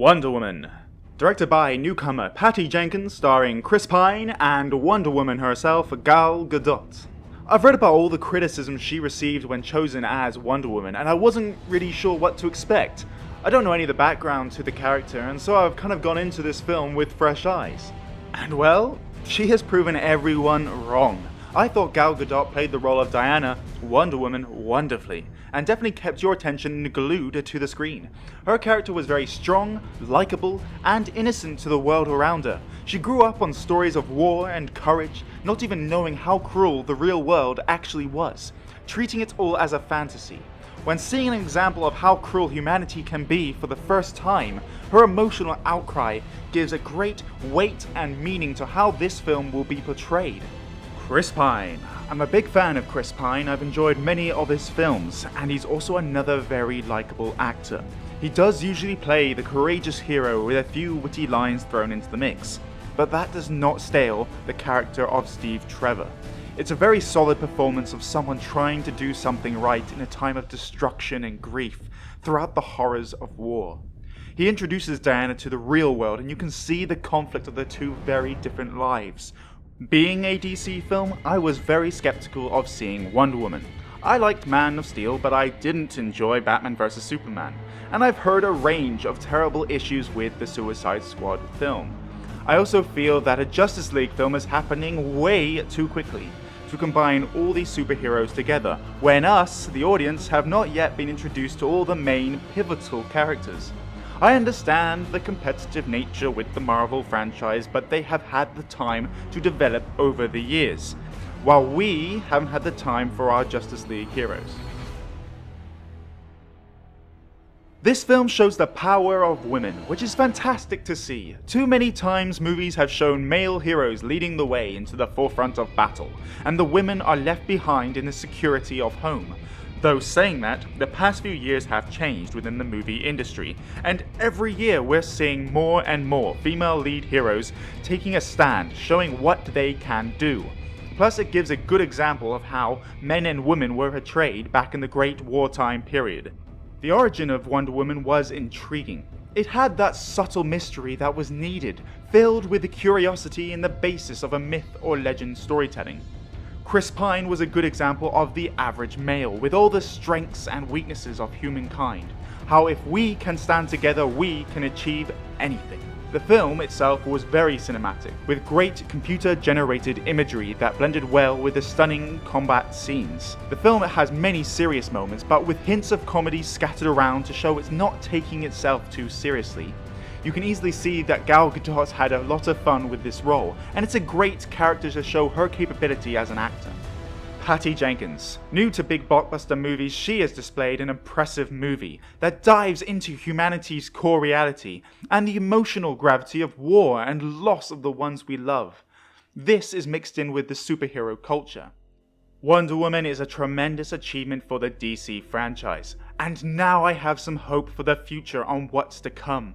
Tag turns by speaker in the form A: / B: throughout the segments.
A: Wonder Woman. Directed by newcomer Patty Jenkins, starring Chris Pine and Wonder Woman herself, Gal Gadot. I've read about all the criticism she received when chosen as Wonder Woman, and I wasn't really sure what to expect. I don't know any of the background to the character, and so I've kind of gone into this film with fresh eyes. And well, she has proven everyone wrong. I thought Gal Gadot played the role of Diana, Wonder Woman, wonderfully, and definitely kept your attention glued to the screen. Her character was very strong, likable, and innocent to the world around her. She grew up on stories of war and courage, not even knowing how cruel the real world actually was, treating it all as a fantasy. When seeing an example of how cruel humanity can be for the first time, her emotional outcry gives a great weight and meaning to how this film will be portrayed. Chris Pine. I'm a big fan of Chris Pine. I've enjoyed many of his films, and he's also another very likable actor. He does usually play the courageous hero with a few witty lines thrown into the mix, but that does not stale the character of Steve Trevor. It's a very solid performance of someone trying to do something right in a time of destruction and grief throughout the horrors of war. He introduces Diana to the real world, and you can see the conflict of their two very different lives. Being a DC film, I was very skeptical of seeing Wonder Woman. I liked Man of Steel, but I didn't enjoy Batman vs Superman, and I've heard a range of terrible issues with the Suicide Squad film. I also feel that a Justice League film is happening way too quickly to combine all these superheroes together, when us, the audience, have not yet been introduced to all the main pivotal characters. I understand the competitive nature with the Marvel franchise, but they have had the time to develop over the years, while we haven't had the time for our Justice League heroes. This film shows the power of women, which is fantastic to see. Too many times movies have shown male heroes leading the way into the forefront of battle, and the women are left behind in the security of home. Though saying that, the past few years have changed within the movie industry, and every year we're seeing more and more female lead heroes taking a stand, showing what they can do. Plus, it gives a good example of how men and women were portrayed back in the Great Wartime period. The origin of Wonder Woman was intriguing. It had that subtle mystery that was needed, filled with the curiosity and the basis of a myth or legend storytelling. Chris Pine was a good example of the average male, with all the strengths and weaknesses of humankind. How if we can stand together, we can achieve anything. The film itself was very cinematic, with great computer-generated imagery that blended well with the stunning combat scenes. The film has many serious moments, but with hints of comedy scattered around to show it's not taking itself too seriously. You can easily see that Gal Gadot had a lot of fun with this role, and it's a great character to show her capability as an actor. Patty Jenkins. New to big blockbuster movies, she has displayed an impressive movie that dives into humanity's core reality and the emotional gravity of war and loss of the ones we love. This is mixed in with the superhero culture. Wonder Woman is a tremendous achievement for the DC franchise, and now I have some hope for the future on what's to come.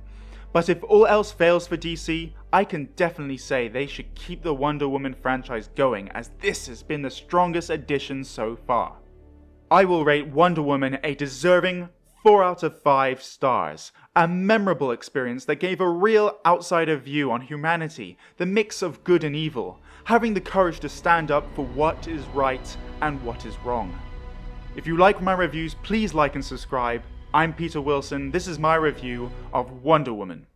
A: But if all else fails for DC, I can definitely say they should keep the Wonder Woman franchise going, as this has been the strongest addition so far. I will rate Wonder Woman a deserving 4 out of 5 stars. A memorable experience that gave a real outsider view on humanity, the mix of good and evil, having the courage to stand up for what is right and what is wrong. If you like my reviews, please like and subscribe. I'm Peter Wilson, this is my review of Wonder Woman.